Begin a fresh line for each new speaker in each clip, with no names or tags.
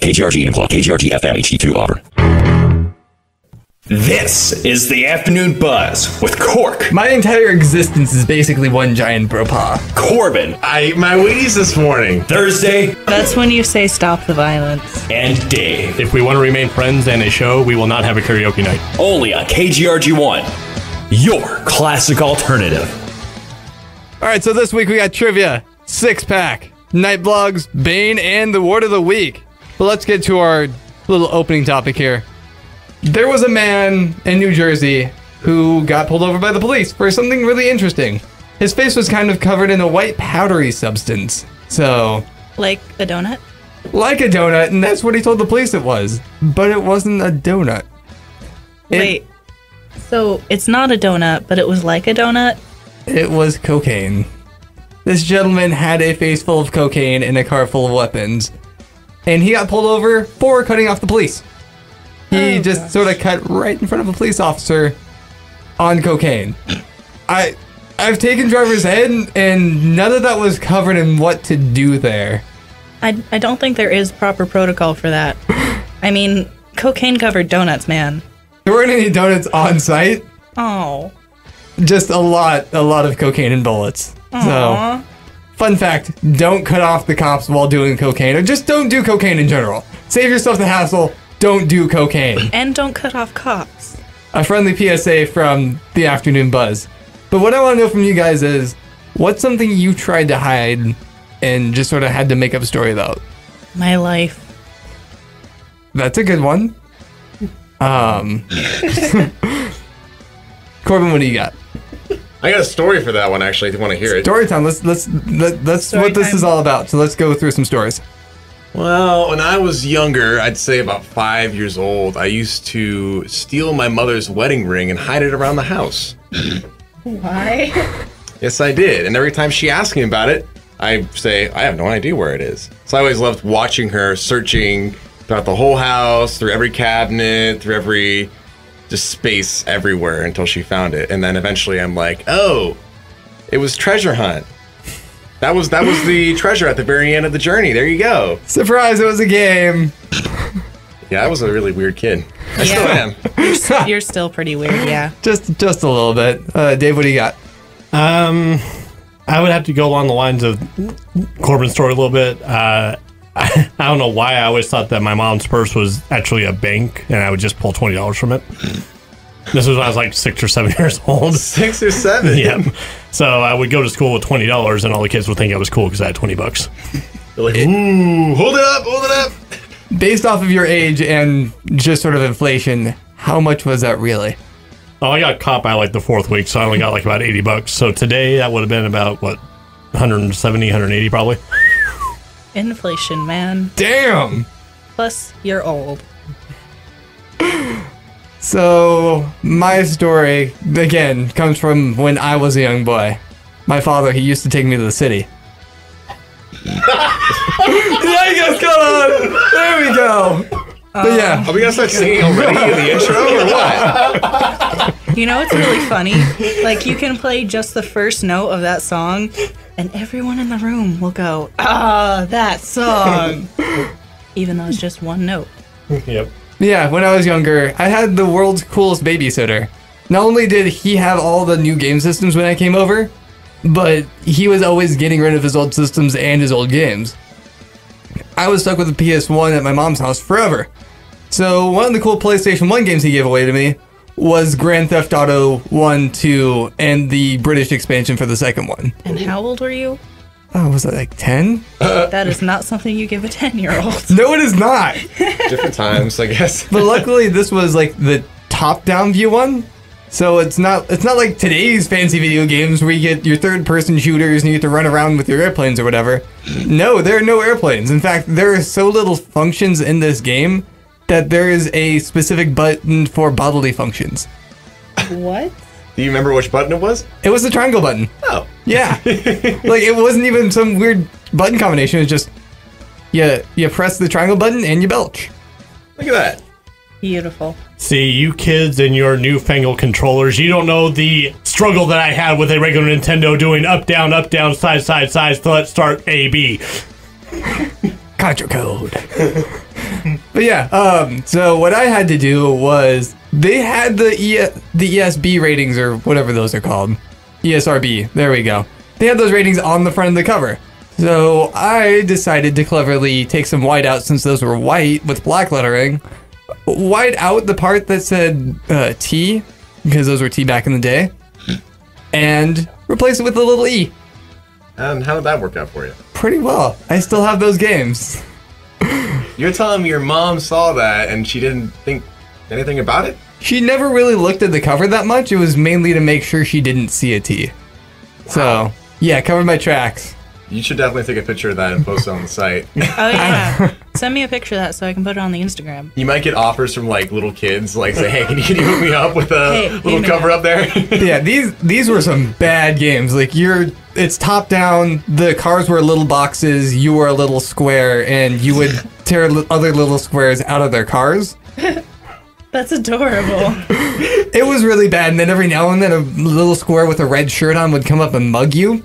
KGRG and KGRG FM HD2 Auburn.
This is the Afternoon Buzz with Cork.
My entire existence is basically one giant bro-paw.
Corbin.
My Wheaties this morning.
Thursday.
That's when you say stop the violence.
And Dave.
If we want to remain friends and a show, we will not have a karaoke night.
Only on KGRG1, your classic alternative.
All right, so this week we got trivia, six-pack, night blogs, Bane, and the word of the week. But let's get to our little opening topic here. There was a man in New Jersey who got pulled over by the police for something really interesting. His face was kind of covered in a white powdery substance. So,
Like a donut?
like a donut, and that's what he told the police it was. But it wasn't a donut.
Wait. So it's not a donut, but it was like a donut?
It was cocaine. This gentleman had a face full of cocaine and a car full of weapons. And he got pulled over for cutting off the police. He sort of cut right in front of a police officer on cocaine. I've taken driver's ed, and none of that was covered in what to do there.
I don't think there is proper protocol for that. I mean, cocaine covered donuts, man.
There weren't any donuts on site.
Oh.
Just a lot of cocaine and bullets.
Aww.
So, fun fact, don't cut off the cops while doing cocaine, or just don't do cocaine in general. Save yourself the hassle. Don't do cocaine.
And don't cut off cops.
A friendly PSA from the Afternoon Buzz. But what I want to know from you guys is, what's something you tried to hide and just sort of had to make up a story about?
My life.
That's a good one. Corbin, what do you got?
I got a story for that one, actually, if you want to hear it.
Story time. That's what this is all about. So let's go through some stories.
Well, when I was younger, I'd say about 5 years old, I used to steal my mother's wedding ring and hide it around the house.
Why?
Yes, I did. And every time she asked me about it, I say, I have no idea where it is. So I always loved watching her searching throughout the whole house, through every cabinet, through every just space everywhere until she found it. And then eventually I'm like, oh, it was treasure hunt. That was the treasure at the very end of the journey. There you go.
Surprise, it was a game.
Yeah, I was a really weird kid. I still am.
You're still pretty weird, yeah.
Just a little bit. Dave, what do you got?
I would have to go along the lines of Corbin's story a little bit. I don't know why I always thought that my mom's purse was actually a bank, and I would just pull $20 from it. This was when I was like 6 or 7 years old.
6 or 7?
Yeah. So I would go to school with $20, and all the kids would think I was cool because I had $20.
They're like, ooh, hold it up.
Based off of your age and just sort of inflation, how much was that really?
Oh, I got caught by like the 4th week, so I only got like about $80. So today that would have been about, what, 170, 180 probably.
Inflation, man.
Damn!
Plus, you're old.
So, my story, again, comes from when I was a young boy. My father, he used to take me to the city. Yes, come on! There we go! But yeah.
Are we gonna start singing already in the intro, or what?
You know what's really funny? Like, you can play just the first note of that song, and everyone in the room will go, ah, that song! Even though it's just one note.
Yep.
Yeah, when I was younger, I had the world's coolest babysitter. Not only did he have all the new game systems when I came over, but he was always getting rid of his old systems and his old games. I was stuck with the PS1 at my mom's house forever. So one of the cool PlayStation 1 games he gave away to me was Grand Theft Auto 1, 2, and the British expansion for the second one.
And how old were you?
Oh, was that like 10?
That is not something you give a 10-year-old.
No, it is not.
Different times, I guess.
But luckily, this was like the top-down view one. So it's not like today's fancy video games where you get your third-person shooters and you get to run around with your airplanes or whatever. No, there are no airplanes. In fact, there are so little functions in this game that there is a specific button for bodily functions.
What?
Do you remember which button it was?
It was the triangle button.
Oh.
Yeah. Like, it wasn't even some weird button combination. It's just, you press the triangle button and you belch.
Look at that.
Beautiful.
See, you kids and your newfangled controllers, you don't know the struggle that I had with a regular Nintendo doing up, down, side, select, start, A, B.
Contra code. But yeah, so what I had to do was they had the ESB ratings or whatever those are called. ESRB. There we go. They had those ratings on the front of the cover. So I decided to cleverly take some white out since those were white with black lettering. White out the part that said T, because those were T back in the day, and replace it with a little E.
And how did that work out for you?
Pretty well. I still have those games.
You're telling me your mom saw that and she didn't think anything about it?
She never really looked at the cover that much. It was mainly to make sure she didn't see a T. So, yeah, covered my tracks.
You should definitely take a picture of that and post it on the site.
Oh yeah. Send me a picture of that so I can put it on the Instagram.
You might get offers from like little kids, like say, "Hey, can you hook me up with a little cover up there?"
Yeah, these were some bad games. Like it's top down. The cars were little boxes. You were a little square, and you would tear other little squares out of their cars.
That's adorable.
It was really bad, and then every now and then a little square with a red shirt on would come up and mug you.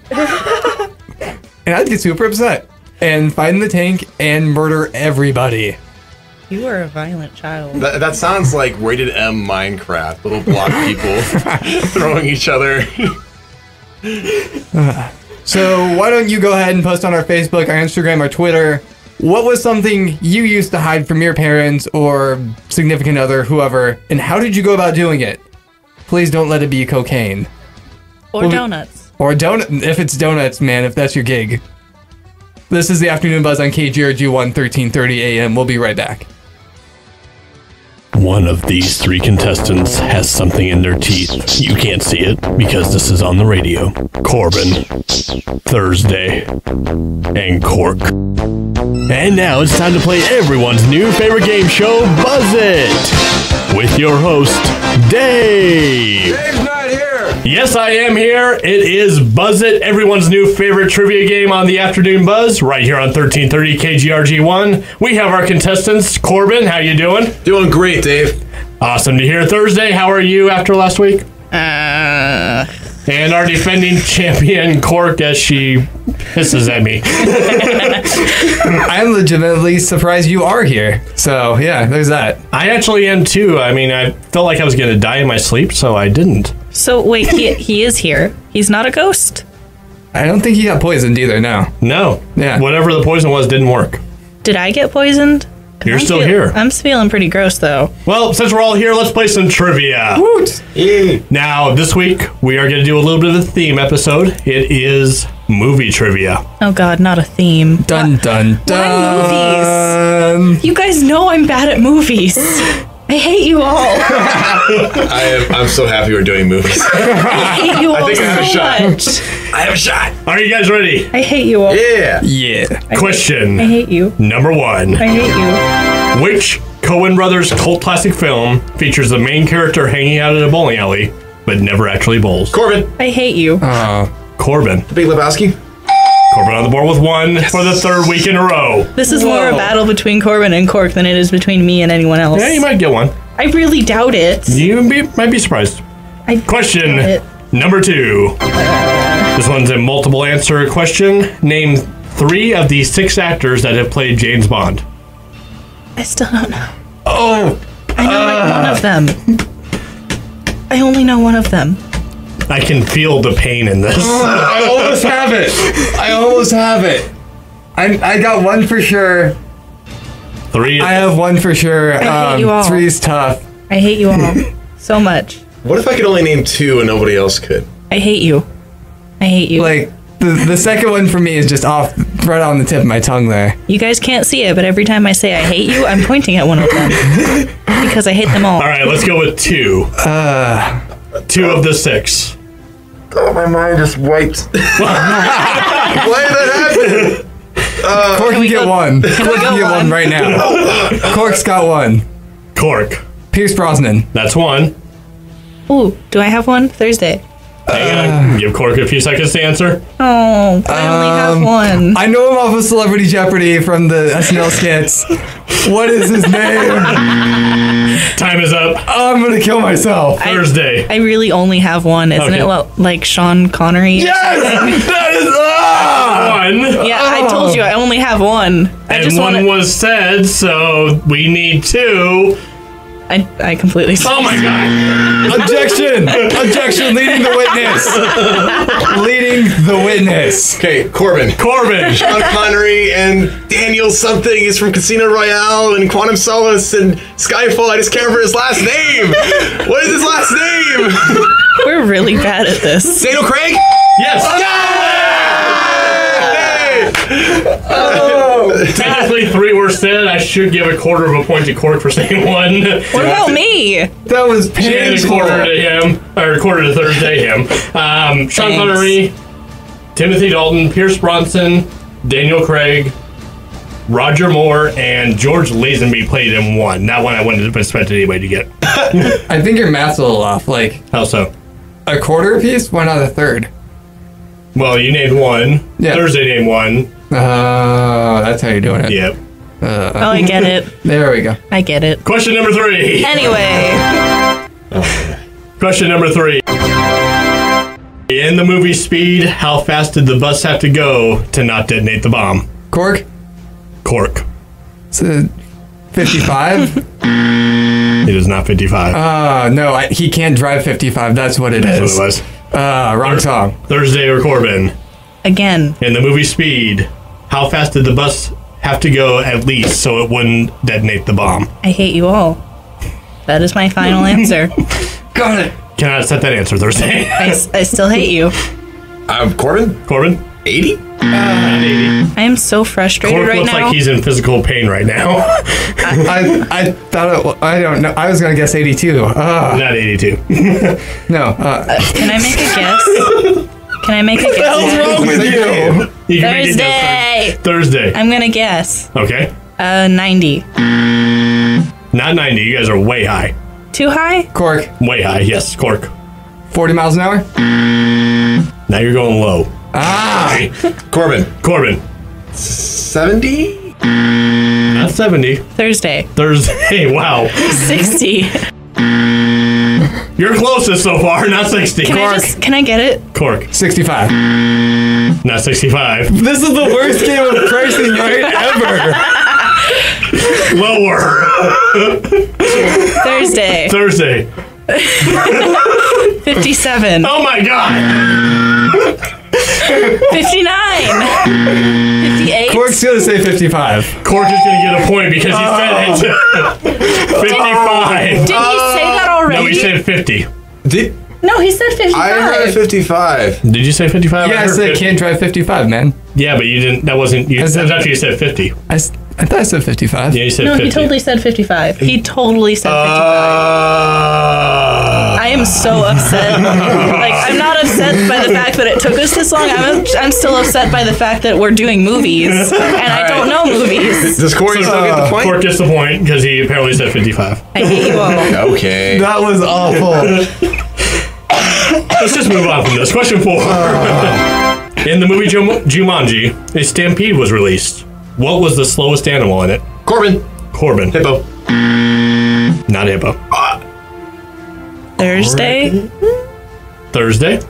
And I'd get super upset and find the tank and murder everybody.
You are a violent child.
That sounds like rated M Minecraft. Little block people throwing each other.
So why don't you go ahead and post on our Facebook, our Instagram, our Twitter. What was something you used to hide from your parents or significant other, whoever, and how did you go about doing it? Please don't let it be cocaine.
Or donuts.
Or donut, if it's donuts, man, if that's your gig. This is the Afternoon Buzz on KGRG 1330 AM. We'll be right back.
One of these three contestants has something in their teeth. You can't see it because this is on the radio. Corbin, Thursday, and Cork. And now it's time to play everyone's new favorite game show, Buzz It, with your host, Dave.
Dave's not here.
Yes, I am here. It is Buzz It, everyone's new favorite trivia game on the Afternoon Buzz, right here on 1330 KGRG1. We have our contestants. Corbin, how you doing?
Doing great, Dave.
Awesome to hear. Thursday, how are you after last week? And our defending champion, Cork, as she hisses at me.
I'm legitimately surprised you are here. So, yeah, there's that.
I actually am too. I mean, I felt like I was going to die in my sleep, so I didn't.
So wait, he is here. He's not a ghost.
I don't think he got poisoned either, no.
No.
Yeah.
Whatever the poison was didn't work.
Did I get poisoned?
You're still here.
I'm feeling pretty gross though.
Well, since we're all here, let's play some trivia.
Woot!
Now, this week, we are going to do a little bit of a theme episode. It is movie trivia.
Oh god, not a theme.
Dun dun dun.
You guys know I'm bad at movies. I hate you all.
I'm so happy we're doing movies.
I hate you all
think I have a
so
shot.
much.
I have a shot.
Are you guys ready?
I hate you all.
Yeah.
Yeah.
Question
I hate you.
number one.
I hate you.
Which Coen Brothers cult classic film features the main character hanging out at a bowling alley, but never actually bowls?
Corbin.
I hate you.
Corbin.
The Big Lebowski.
Corbin on the board with one for the third week in a row.
This is more a battle between Corbin and Cork than it is between me and anyone else.
Yeah, you might get one.
I really doubt it.
You might be surprised. Question
doubt it.
number two. This one's a multiple answer question. Name 3 of the 6 actors that have played James Bond.
I still don't know.
Oh!
I know like one of them. I only know one of them.
I can feel the pain in this.
I almost have it. I got one for sure.
3.
I have one for sure.
I hate you all.
3's tough.
I hate you all so much.
What if I could only name 2 and nobody else could?
I hate you. I hate you.
Like, the second one for me is just off, right on the tip of my tongue there.
You guys can't see it, but every time I say I hate you, I'm pointing at one of them. Because I hate them all.
All right, let's go with 2. 2 of the 6.
Oh, my mind just wiped. Why did that happen?
Cork can
we
get
go-
one.
can we
Cork
go
can get one
one?
right now. Cork's got one.
Cork.
Pierce Brosnan.
That's 1.
Ooh, do I have one? Thursday.
Hang on. Give Cork a few seconds to answer.
Oh, but I only have one.
I know him off of Celebrity Jeopardy from the SNL skits. What is his name?
Time is up.
Oh, I'm gonna kill myself.
Thursday.
I really only have one. Isn't
Okay.
it like Sean Connery?
Yes! That is...
one.
Yeah, I told you I only have one. I
And
just
one
want
was said, so we need two.
I completely.
Oh my god.
Objection! Objection! Leading the witness. Leading the witness.
Okay, Corbin. Sean Connery and Daniel something is from Casino Royale and Quantum Solace and Skyfall. I just can't remember his last name. What is his last name?
We're really bad at this.
Daniel Craig?
Yes. Technically, three were said. I should give a quarter of a point to Cork for saying one.
What about me?
That was
And a
painful.
quarter to him, or a quarter to Thursday him. Sean
Thanks.
Connery, Timothy Dalton, Pierce Bronson, Daniel Craig, Roger Moore, and George Lazenby played in one. That one I wouldn't have expected anybody to get.
I think your math's a little off. Like,
How so?
a quarter apiece? Why not a third?
Well, you named one.
Yeah.
Thursday named one.
Oh, that's how you're doing it.
Yep.
Oh, I get it.
There we go.
I get it.
Question number 3.
Anyway,
Question number 3. In the movie Speed, how fast did the bus have to go to not detonate the bomb?
Cork?
Cork.
It's a 55?
It is not 55.
No, he can't drive 55. That's what it
That's
is.
what it was.
Wrong song.
Thursday or Corbin.
again,
In the movie Speed, how fast did the bus have to go at least so it wouldn't detonate the bomb?
I hate you all. That is my final answer.
Got it.
Cannot set that answer Thursday.
I still hate you.
Corbin?
Corbin?
80?
I am so frustrated
Cork
right
looks
now.
like he's in physical pain right now.
I thought I don't know. I was gonna guess 82.
Not 82.
No.
Can I make a guess? Can I make a guess?
with you?
You can make a guess.
Thursday.
Thursday.
I'm gonna guess.
Okay.
90.
Not 90. You guys are way high.
Too high?
Cork.
Way high. Yes, Cork.
40 miles an hour.
Now you're going low.
Corbin?
Corbin.
70?
Not 70.
Thursday.
Thursday. Wow.
60.
You're closest so far. Not 60.
Can I get it?
Cork.
65.
Not 65.
This is the worst game of pricing right ever.
Lower.
Thursday.
Thursday.
57.
Oh my god.
59. 58.
Cork's gonna say 55.
Cork is going to get a point because he said it. 55.
Did he say that already?
No, he said 50.
No, he said 55.
I heard 55.
Did you say 55?
Yeah, I
heard
said
50.
can't drive 55, man.
Yeah, but you didn't. That wasn't. You,
I
that's
said-
after you said 50.
I thought I said 55.
Yeah, you said
No,
50.
he totally said 55. He totally said 55. I am so upset. Like, I'm not upset by the fact that it took us this long. I'm still upset by the fact that we're doing movies and I don't know movies.
Does Corey still get the point?
Cork gets the point because he apparently said 55.
I hate you all.
Okay.
That was awful.
Let's just move on from this. Question 4. In the movie Jumanji, a stampede was released. What was the slowest animal in it?
Corbin?
Corbin.
Hippo.
Not a hippo.
Thursday,
Thursday.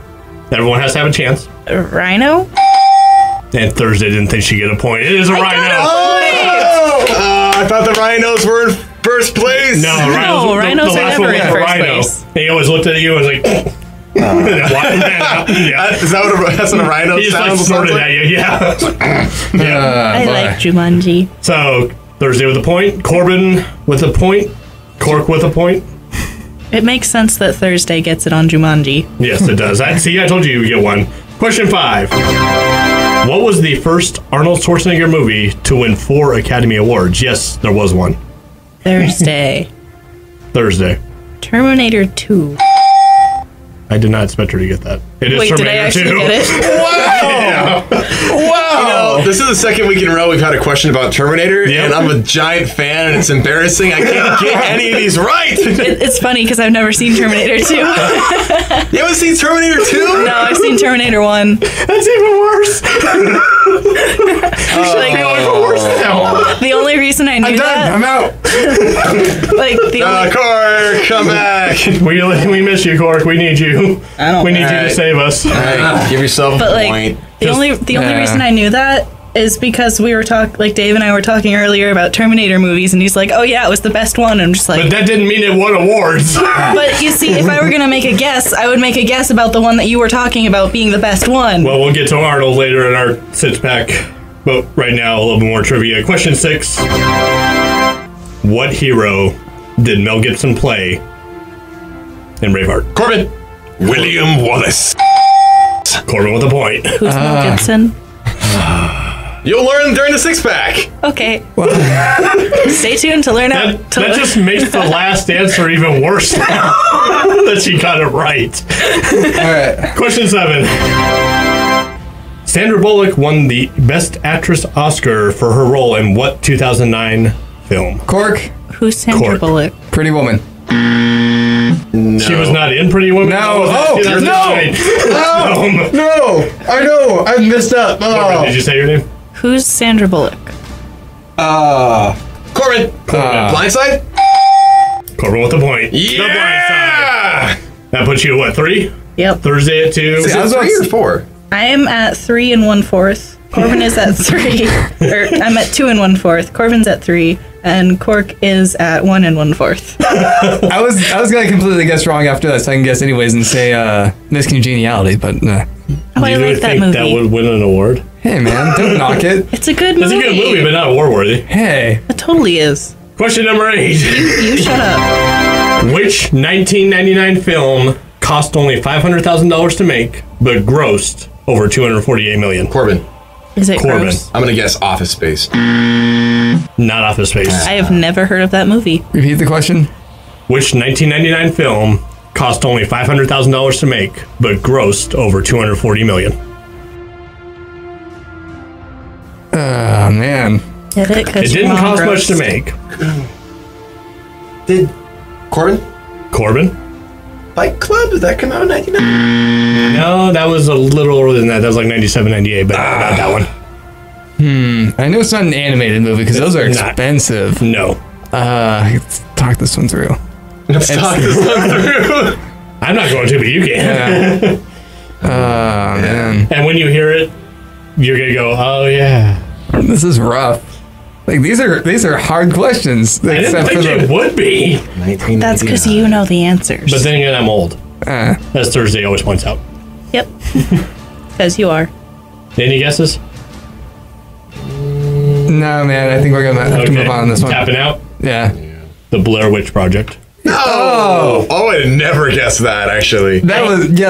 Everyone has to have a chance.
Rhino.
And Thursday didn't think she'd get a point. It is a rhino.
I thought the rhinos were in first place.
No, rhinos
rhinos are
last
never
one was
in
a
first
rhino.
place.
And he always looked at you and was like, yeah.
Is that that's what a rhino
He just like
sounds
snorted
like?
at you. Yeah.
I
boy.
like Jumanji.
So Thursday with a point. Corbin with a point. Cork with a point.
It makes sense that Thursday gets it on Jumanji.
Yes, it does. I told you would get one. Question 5. What was the first Arnold Schwarzenegger movie to win 4 Academy Awards? Yes, there was one.
Thursday.
Thursday.
Terminator 2.
I did not expect her to get that. It is
Wait, did I
Terminator
actually
2.
get it?
Wow. This is the second week in a row we've had a question about Terminator,
Yep.
and I'm a giant fan, and it's embarrassing. I can't get any of these right.
It's funny because I've never seen Terminator 2.
You haven't seen Terminator 2?
No, I've seen Terminator 1.
That's even worse.
The only reason I knew
I'm done. I'm out.
like the only,
Cork, come back.
We miss you, Cork. We need you.
I don't
We need you to
Alright.
save us.
Give yourself
but
a
like
point.
the only reason I knew that is because we were like Dave and I were talking earlier about Terminator movies, and he's like, "Oh yeah, it was the best one." And I'm just
But
like,
that didn't mean it won awards.
but you see, if I were gonna make a guess, I would make a guess about the one that you were talking about being the best one.
Well, we'll get to Arnold later in our six pack. But right now, a little bit more trivia. Question 6. What hero did Mel Gibson play in Braveheart?
Corbin.
William Wallace.
Corbin with a point.
Who's Mel Gibson?
You'll learn during the six pack.
Okay. Stay tuned to learn
That,
out. To
that
learn.
just makes the last answer even worse now that she got it right.
All right.
Question 7. Sandra Bullock won the Best Actress Oscar for her role in what 2009 film?
Cork.
Who's Sandra
Cork.
Bullock?
Pretty Woman.
She was not in Pretty Woman?
No.
Was that
Oh,
2009 film?
No. I know. I messed up.
Corbin, did you say your name?
Who's Sandra Bullock?
Corbin. Blindside.
Corbin with a point. The blind side. That puts you at what, 3?
Yep.
Thursday at 2.
Is
I
it
was about
3 or
to-
4?
I am at 3 1/4. Corbin is at 3. Or I'm at 2 1/4. Corbin's at 3, and Cork is at 1 1/4.
I was gonna completely guess wrong after that second guess anyways and say Miss Congeniality, but
Oh, I
you
like
would
that
think
movie.
that would win an award?
hey man, don't knock it.
It's a good
It's
movie.
a good movie, but not award worthy.
Hey.
It totally is.
Question number 8.
You shut up.
Which 1999 film cost only $500,000 to make, but grossed over $248 million?
Corbin.
Is it
Corbin.
gross?
I'm gonna guess Office Space.
Not Office Space.
I have never heard of that movie.
Repeat the question.
Which 1999 film cost only $500,000 to make, but grossed over $240 million?
Oh man.
Get it? 'Cause
It
your
didn't
mom
cost much
gross.
to make.
Did Corbin?
Corbin?
Fight Club? Did that come out in 99?
No, that was a little earlier than that. That was like 97, 98, but not that one.
I know it's not an animated movie because those are
It's not.
expensive.
No.
Let's talk this one through.
Let's talk this one through.
I'm not going to, but you can.
Oh man.
And when you hear it, you're going to go, oh, yeah.
This is rough. Like these are hard questions.
I didn't think it would be.
That's because you know the answers.
But then again, I'm old.
Uh,
As Thursday always points out.
Yep. Because you are.
Any guesses?
no man, I think we're gonna have to move on this one.
Tapping out.
Yeah.
The Blair Witch Project.
Oh, I would have never guessed that, actually.
That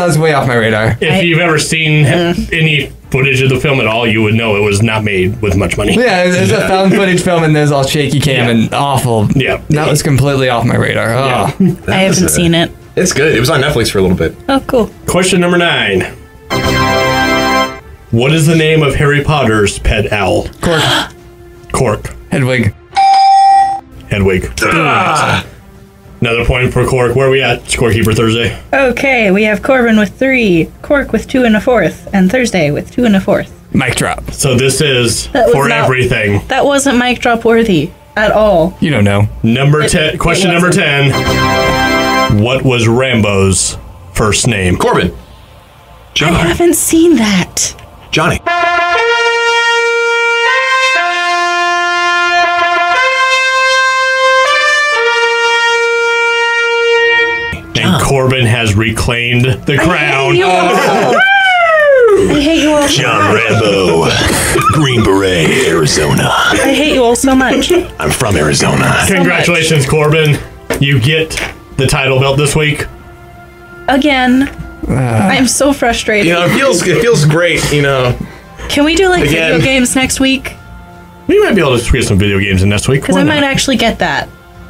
was way off my radar.
If you've ever seen any footage of the film at all, you would know it was not made with much money.
Yeah, it's a found footage film and there's all shaky cam and awful.
Yeah.
That was completely off my radar. Oh.
Yeah.
I haven't seen it.
It's good. It was on Netflix for a little bit.
Oh, cool.
Question number 9. What is the name of Harry Potter's pet owl?
Cork.
Cork.
Hedwig.
Hedwig. Another point for Cork. Where are we at, Scorekeeper Thursday?
Okay, we have Corbin with 3, Cork with 2 1/4, and Thursday with 2 1/4.
Mic drop.
So this is
That was
for
not-
everything.
That wasn't mic drop worthy at all.
You don't know.
Number 10. Question number 10. What was Rambo's first name?
Corbin.
I haven't seen that.
Johnny.
And Corbin has reclaimed the crown.
You all. I hate you all.
John Rambo. Green Beret, Arizona.
I hate you all so much.
I'm from Arizona.
Congratulations, Corbin. You get the title belt this week.
Again. I'm so frustrated.
You know, it feels great, you know.
Can we do like
Again.
video games next week?
We might be able to squeeze some video games in next week.
Because
Why
I might
not?
actually get that.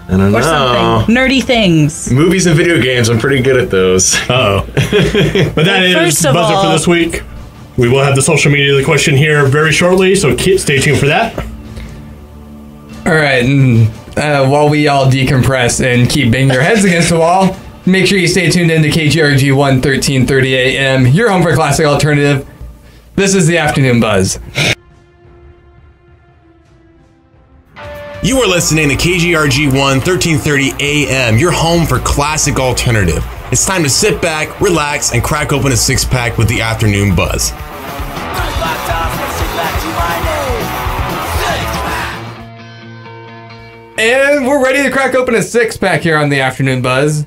I don't
Or something. Nerdy things.
Movies and video games, I'm pretty good at those.
Uh-oh. But that is
First
the
of
buzzer for
all-
this week. We will have the social media of the question here very shortly, so stay tuned for that.
All right, and while we all decompress and keep banging your heads against the wall, make sure you stay tuned into KGRG 1330 AM, your home for classic alternative. This is the Afternoon Buzz.
You are listening to KGRG 1 1330 AM, your home for classic alternative. It's time to sit back, relax, and crack open a six-pack with the Afternoon Buzz.
And we're ready to crack open a six-pack here on the Afternoon Buzz.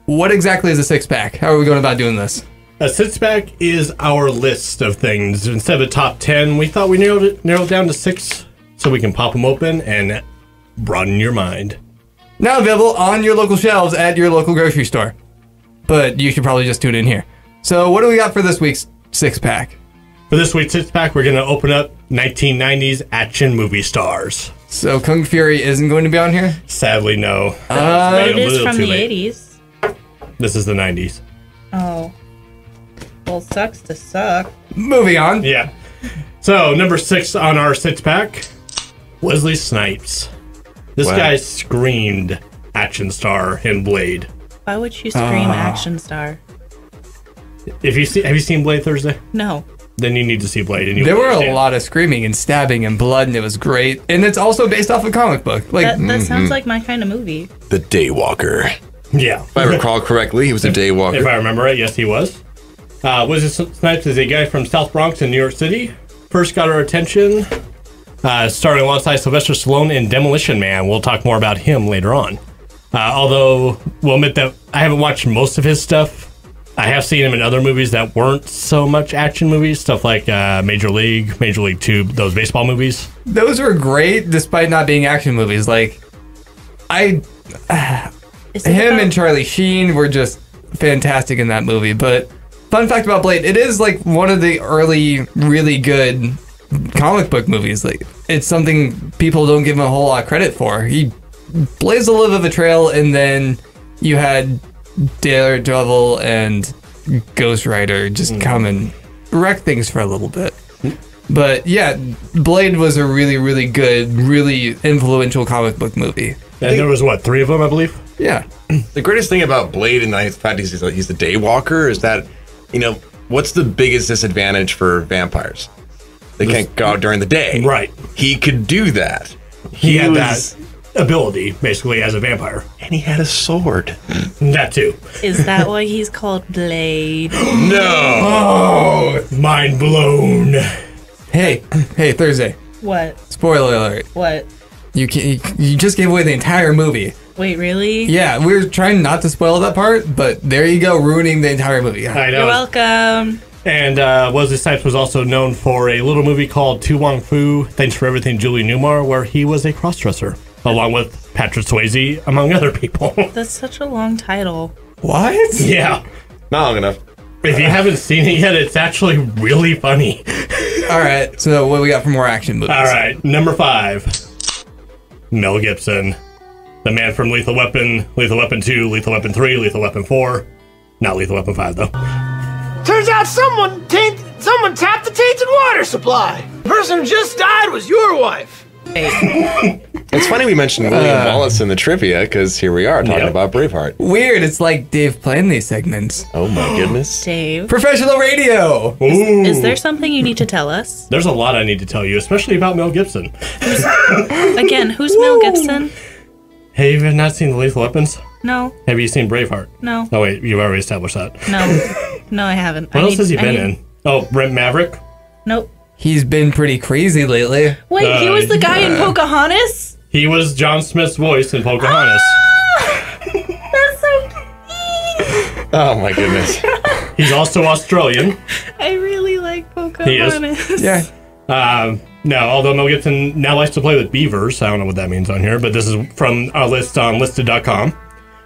What exactly is a six-pack? How are we going about doing this?
A six-pack is our list of things. Instead of a top 10, we thought we narrowed it down to 6 so we can pop them open and broaden your mind.
Now available on your local shelves at your local grocery store. But you should probably just tune in here. So what do we got for this week's six-pack?
For this week's six-pack, we're going to open up 1990s action movie stars.
So Kung Fury isn't going to be on here?
Sadly, no.
But it
a
is
little
from
too
the
late.
80s.
This is the 90s.
Oh. Well, sucks to suck.
Moving on.
Yeah. So, number 6 on our six-pack, Wesley Snipes. This
Wow.
guy screamed action star in Blade.
Why would you scream action star?
Have you seen Blade Thursday?
No.
Then you need to see Blade. And
There were a
understand.
lot of screaming and stabbing and blood, and it was great. And it's also based off a comic book. Like,
That sounds like my kind of movie.
The Daywalker.
Yeah.
If I recall correctly, he was a day
If
walker.
I remember right, yes, he was. Wesley Snipes is a guy from South Bronx in New York City. First got our attention starring alongside Sylvester Stallone in Demolition Man. We'll talk more about him later on. Although, we'll admit that I haven't watched most of his stuff. I have seen him in other movies that weren't so much action movies, stuff like Major League 2, those baseball movies.
those were great despite not being action movies. Like,
Is it
him
about-
and Charlie Sheen were just fantastic in that movie. But fun fact about Blade, it is like one of the early really good comic book movies. Like, it's something people don't give him a whole lot of credit for. He blazed a little bit of a trail, and then you had Daredevil and Ghost Rider just come and wreck things for a little bit. But yeah, Blade was a really, really good, really influential comic book movie.
And there was, 3 of them, I believe?
Yeah.
The greatest thing about Blade and the fact he's the day walker is that, what's the biggest disadvantage for vampires? They can't go out during the day.
Right.
He could do that.
He had
was-
that ability, basically, as a vampire.
And he had a sword.
That too.
Is that why he's called Blade?
No!
Mind blown.
Hey, Thursday.
What?
Spoiler alert.
What?
You just gave away the entire movie.
Wait, really?
Yeah, we were trying not to spoil that part, but there you go, ruining the entire movie.
I know.
You're welcome.
And Wesley Snipes was also known for a little movie called Tu Wong Fu, Thanks for Everything, Julie Newmar, where he was a crossdresser, along with Patrick Swayze, among other people.
That's such a long title.
What?
Yeah.
Not long enough.
If you haven't seen it yet, it's actually really funny.
All right, so what we got for more action movies?
All right, number 5. Mel Gibson. The man from Lethal Weapon 2, Lethal Weapon 3, Lethal Weapon 4. Not Lethal Weapon 5, though.
Turns out someone tapped the tainted water supply. The person who just died was your wife.
It's funny we mentioned William Wallace in the trivia, because here we are talking
Yep.
about Braveheart.
Weird, it's like Dave planned these segments.
Oh my goodness.
Dave,
Professional radio!
Ooh.
is there something you need to tell us?
There's a lot I need to tell you, especially about Mel Gibson.
Again, who's Mel Gibson?
Hey, have you not seen the Lethal Weapons?
No,
Have you seen Braveheart?
no,
Oh, wait, you've already established that.
no, I haven't.
What else has he been in? Oh, Brent Maverick?
Nope.
He's been pretty crazy lately.
Wait, he was the guy in Pocahontas?
He was John Smith's voice in Pocahontas.
That's so cute.
Oh my goodness.
He's also Australian.
I really like Pocahontas.
Yeah.
Now, although Mel Gibson now likes to play with beavers, I don't know what that means on here, but this is from our list on listed.com.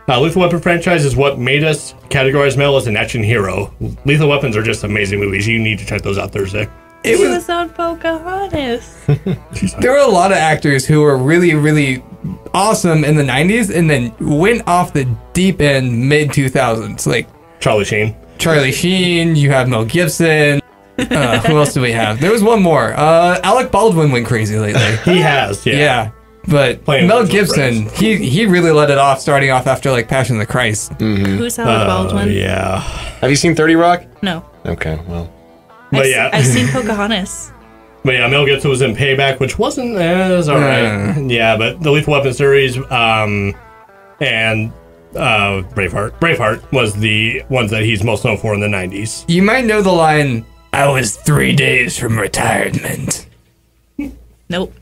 Lethal Weapon franchise is what made us categorize Mel as an action hero. Lethal Weapons are just amazing movies. You need to check those out Thursday.
It
He
was,
was on Pocahontas.
there were a lot of actors who were really, really awesome in the 90s and then went off the deep end mid 2000s. Like
Charlie Sheen.
Charlie Sheen, you have Mel Gibson. Who else do we have? There was one more. Alec Baldwin went crazy lately.
He has, yeah.
Yeah. But
Playing
Mel
with
Gibson, he really let it off starting off after like Passion of the Christ.
Who's Alec Baldwin?
Yeah.
Have you seen 30 Rock?
No.
Okay, well.
But yeah.
I've seen Pocahontas.
But yeah, Mel Gibson was in Payback, which wasn't as alright. Yeah, but the Lethal Weapon series, and Braveheart. Braveheart was the ones that he's most known for in the 90s.
You might know the line, "I was 3 days from retirement."
Nope.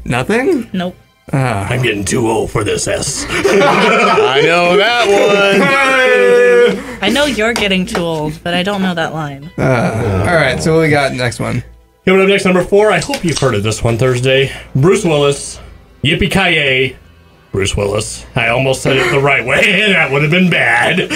Nothing?
Nope.
I'm getting too old for this S.
I know that one.
I know you're getting too old, but I don't know that line.
All right, so what we got next one?
Coming up next, number 4. I hope you've heard of this one Thursday. Bruce Willis. Yippee-ki-yay. Bruce Willis. I almost said it the right way, and that would have been bad.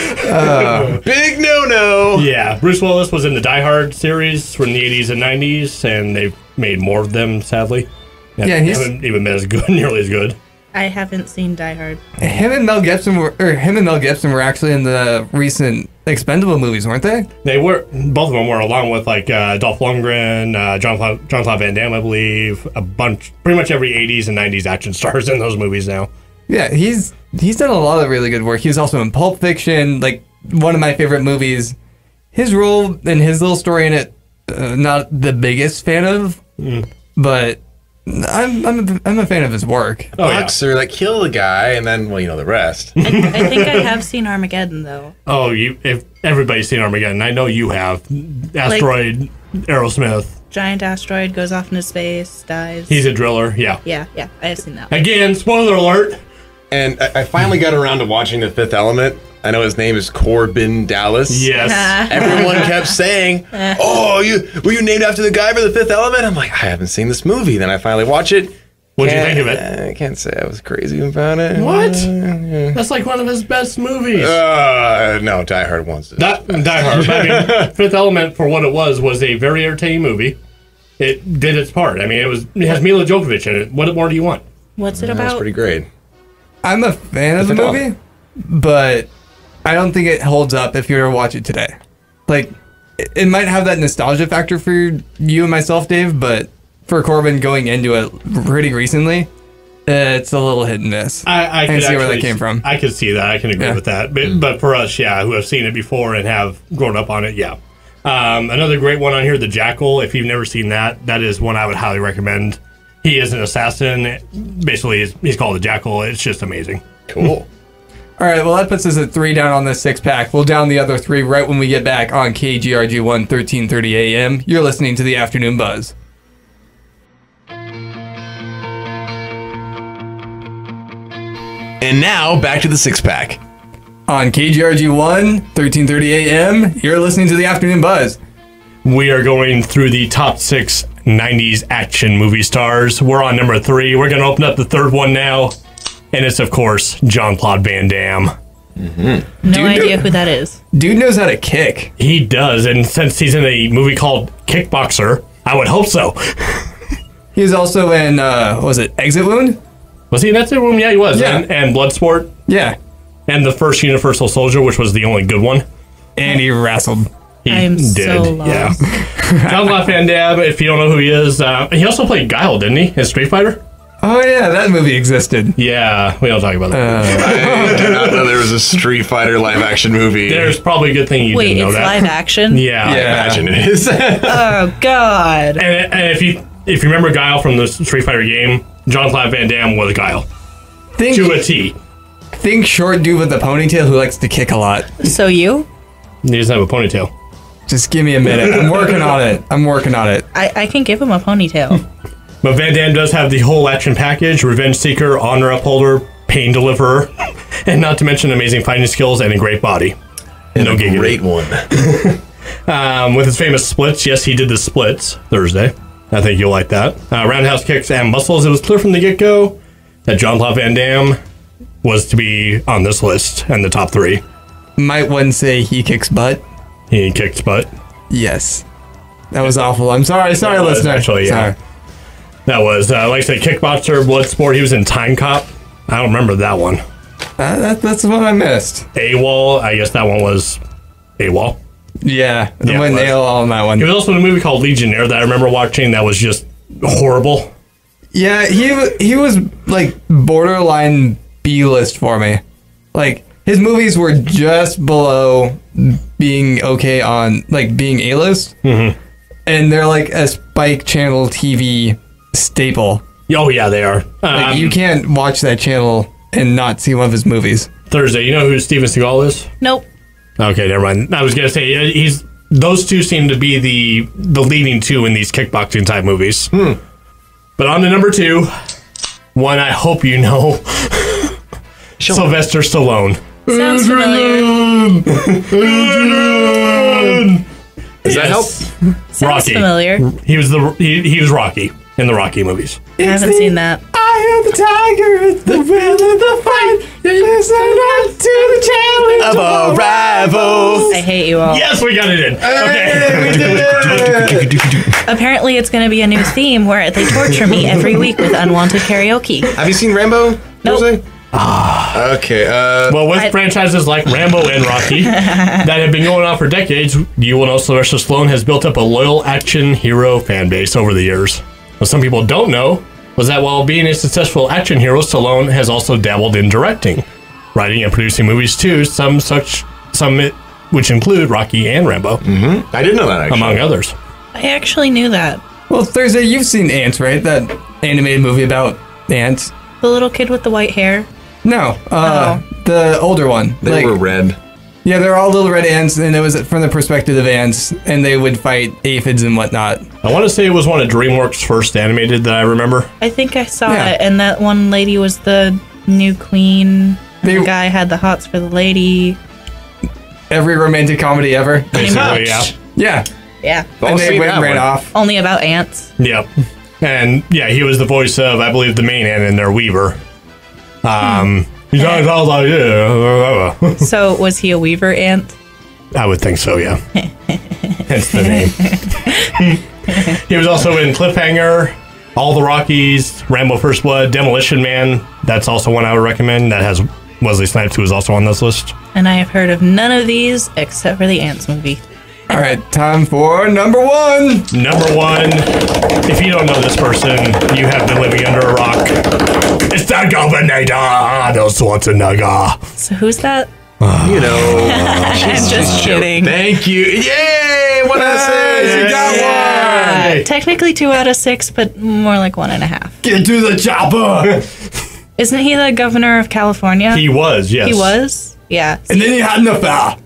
Big no-no.
Yeah, Bruce Willis was in the Die Hard series from the 80s and 90s, and they've made more of them, sadly.
Yeah, he's-
haven't even been as good, nearly as good.
I haven't seen Die Hard.
Him and Mel Gibson were actually in the recent Expendable movies, weren't they?
They were, both of them were, along with like Dolph Lundgren, John-Claude Van Damme, I believe, a bunch, pretty much every 80s and 90s action stars in those movies now.
Yeah, he's done a lot of really good work. He was also in Pulp Fiction, like one of my favorite movies. His role and his little story in it, not the biggest fan of, but I'm a fan of his work.
Oh, yeah.
Boxer, like, kill the guy, and then, well, you know the rest.
I think I have seen Armageddon, though.
Oh, if everybody's seen Armageddon, I know you have. Asteroid, Aerosmith.
Giant asteroid goes off into space, dies.
He's a driller, yeah.
Yeah, I have seen that.
Again, spoiler alert.
And I finally got around to watching The Fifth Element. I know his name is Corbin Dallas.
Yes.
Everyone kept saying, "Oh, were you named after the guy for The Fifth Element?" I'm like, I haven't seen this movie. Then I finally watch it.
What'd you think of it?
I can't say I was crazy about it.
What? That's like one of his best movies.
No, Die Hard wants it.
Die Hard. I mean, Fifth Element, for what it was a very entertaining movie. It did its part. I mean, it has Mila Djokovic in it. What more do you want?
What's it
That's
about?
pretty great.
I'm a fan of the movie, but I don't think it holds up if you were to watch it today. Like, it might have that nostalgia factor for you and myself, Dave, but for Corbin going into it pretty recently, it's a little hit and miss.
I
can
could
see where that
actually
came from.
I could see that. I can agree with that. But for us, yeah, who have seen it before and have grown up on it, yeah. Another great one on here, The Jackal. If you've never seen that, that is one I would highly recommend. He is an assassin. Basically, he's called The Jackal. It's just amazing.
Cool.
All right, well, that puts us at 3 down on this 6-pack. We'll down the other 3 right when we get back on KGRG1 1330 AM. You're listening to the Afternoon Buzz.
And now, back to the 6-pack.
On KGRG1 1330 AM, you're listening to the Afternoon Buzz.
We are going through the top 6 90s action movie stars. We're on number 3. We're going to open up the third one now. And it's, of course, Jean-Claude Van Damme.
No idea who that is.
Dude knows how to kick.
He does. And since he's in a movie called Kickboxer, I would hope so.
He was also in, what was it, Exit Wound?
Was he in that same room? Yeah, he was.
Yeah.
And Bloodsport.
Yeah.
And the first Universal Soldier, which was the only good one.
And he wrestled.
He
I am
did.
so lost.
Yeah. Jean-Claude Van Damme, if you don't know who he is, he also played Guile, didn't he? In Street Fighter?
Oh, yeah, that movie existed.
Yeah, we don't talk about that.
I did not know there was a Street Fighter live action movie.
There's probably a good thing you
Wait,
didn't know
it's
that.
live action?
Yeah.
Yeah.
Imagine it is.
Oh, God.
And if you remember Guile from the Street Fighter game, Jean-Claude Van Damme was Guile. To a T.
Think short dude with a ponytail who likes to kick a lot.
So you?
He doesn't have a ponytail.
Just give me a minute. I'm working on it.
I can give him a ponytail.
But Van Damme does have the whole action package: Revenge Seeker, Honor Upholder, Pain Deliverer, and not to mention amazing fighting skills and a great body.
And
no
a
giggity.
great one.
With his famous splits, yes, he did the splits Thursday. I think you'll like that. Roundhouse kicks and muscles. It was clear from the get-go that Jean-Claude Van Damme was to be on this list and the top 3.
Might one say he kicks butt?
He kicks butt.
Yes. That was awful. I'm sorry. Sorry,
That was
listener.
actually, yeah.
Sorry.
That was, like I said, Kickboxer, Bloodsport. He was in Time Cop. I don't remember that one.
That's the one I missed.
AWOL. I guess that one was AWOL.
Yeah. I
Yeah,
went
it was.
nail on that one.
He was also in a movie called Legionnaire that I remember watching that was just horrible.
Yeah, he was like borderline B-list for me. Like his movies were just below being okay on like being A-list, and they're like a Spike Channel TV staple.
Oh yeah, they are.
Like, you can't watch that channel and not see one of his movies.
Thursday. You know who Steven Seagal is?
Nope.
Okay, never mind. I was gonna say he's. Those two seem to be the leading two in these kickboxing type movies. But on to number 2, one I hope you know, Sylvester Stallone.
Sounds familiar.
Does that help?
Sounds
Rocky.
familiar.
He was he was Rocky in the Rocky movies.
I haven't seen that.
I am the tiger, it's the will of the fight. Listen up to the challenge
Of our rivals.
I hate you all.
Yes, we got it in. Okay.
Apparently, it's going to be a new theme where they torture me every week with unwanted karaoke.
Have you seen Rambo?
Nope.
Jose? Okay.
Well, with franchises like Rambo and Rocky that have been going on for decades, you will know Sylvester Stallone has built up a loyal action hero fan base over the years. What some people don't know was that while being a successful action hero, Stallone has also dabbled in directing, writing and producing movies too, some which include Rocky and Rambo,
I didn't know that, actually.
among others.
I actually knew that.
Well, Thursday, you've seen Ants, right? That animated movie about ants.
The little kid with the white hair.
No, the older one.
They were red.
Yeah, they're all little red ants, and it was from the perspective of ants, and they would fight aphids and whatnot.
I want to say it was one of DreamWorks' first animated that I remember.
I think I saw
Yeah.
it, and that one lady was the new queen.
They-
The guy had the hots for the lady.
Every romantic comedy ever.
Basically, yeah.
Yeah,
Yeah.
I'll
and they
see
went
that
and ran
one.
off.
Only about ants.
Yep. And yeah, he was the voice of, I believe, the main ant in there, Weaver. He's always all like, yeah.
So was he a weaver ant?
I would think so, yeah. Hence the name. He was also in Cliffhanger, All the Rockies, Rambo First Blood, Demolition Man. That's also one I would recommend. That has Wesley Snipes, who is also on this list.
And I have heard of none of these except for the ants movie.
All right, time for number 1.
Number 1, if you don't know this person, you have been living under a rock. It's the Governator, Arnold Schwarzenegger.
So who's that?
You know.
I'm just kidding.
Thank you. Yay! 1 out of 6.
You got one.
Technically 2 out of 6, but more like 1.5.
Get to the chopper.
Isn't he the governor of California?
He was, yes.
He was? Yeah.
And then he had an affair.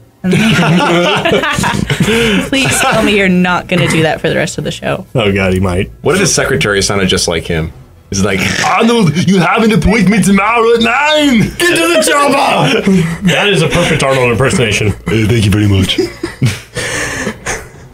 Please tell me you're not going to do that for the rest of the show.
Oh, God, he might.
What if his secretary sounded just like him? He's like, Arnold, you have an appointment tomorrow at 9.
Get to the chopper.
That is a perfect Arnold impersonation.
Thank you very much.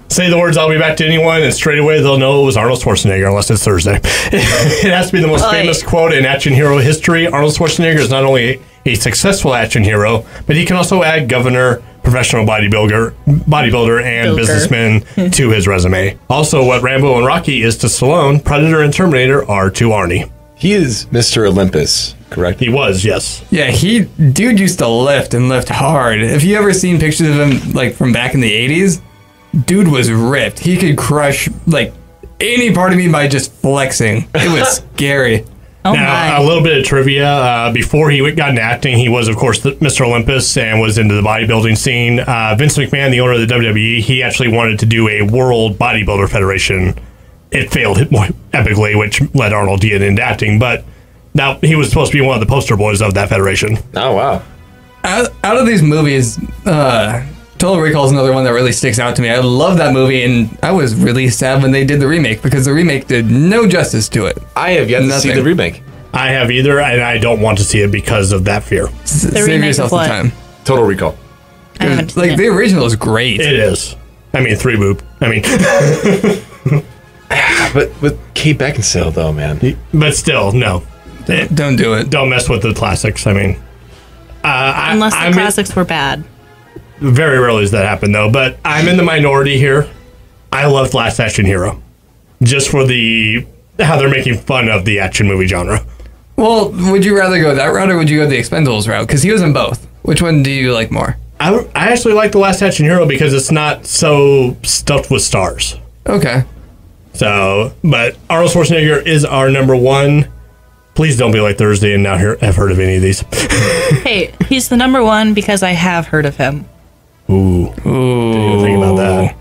Say the words, I'll be back to anyone, and straight away they'll know it was Arnold Schwarzenegger, unless it's Thursday. It has to be the most famous quote in action hero history. Arnold Schwarzenegger is not only a successful action hero, but he can also add governor, professional bodybuilder, and businessman to his resume. Also, what Rambo and Rocky is to Stallone, Predator and Terminator are to Arnie.
He is Mr. Olympus, correct?
He was, yes.
Yeah, dude used to lift and lift hard. If you ever seen pictures of him like from back in the 80s, dude was ripped. He could crush like any part of me by just flexing. It was scary.
Oh
Now,
my.
a little bit of trivia. Before he got into acting, he was, of course, Mr. Olympus and was into the bodybuilding scene. Vince McMahon, the owner of the WWE, he actually wanted to do a World Bodybuilder Federation. It failed epically, which led Arnold to get into acting. But now he was supposed to be one of the poster boys of that federation.
Oh, wow.
Out of these movies, Total Recall is another one that really sticks out to me. I love that movie, and I was really sad when they did the remake because the remake did no justice to it.
I have yet to see the remake.
I have either, and I don't want to see it because of that fear.
Save
remake
yourself
of
the
what?
time.
Total Recall.
I haven't seen
Like
it.
the original is great.
It is. I mean, 3 boop. I mean,
But with Kate Beckinsale, though, man.
but still, no.
Don't do it.
Don't mess with the classics. I mean,
Unless the classics were bad.
Very rarely does that happen, though. But I'm in the minority here. I loved Last Action Hero, just for how they're making fun of the action movie genre.
Well, would you rather go that route or would you go the Expendables route? Because he was in both. Which one do you like more?
I actually like the Last Action Hero because it's not so stuffed with stars.
Okay.
So, but Arnold Schwarzenegger is our number 1. Please don't be like Thursday and not have heard of any of these.
Hey, he's the number 1 because I have heard of him.
Ooh. Didn't even think about that.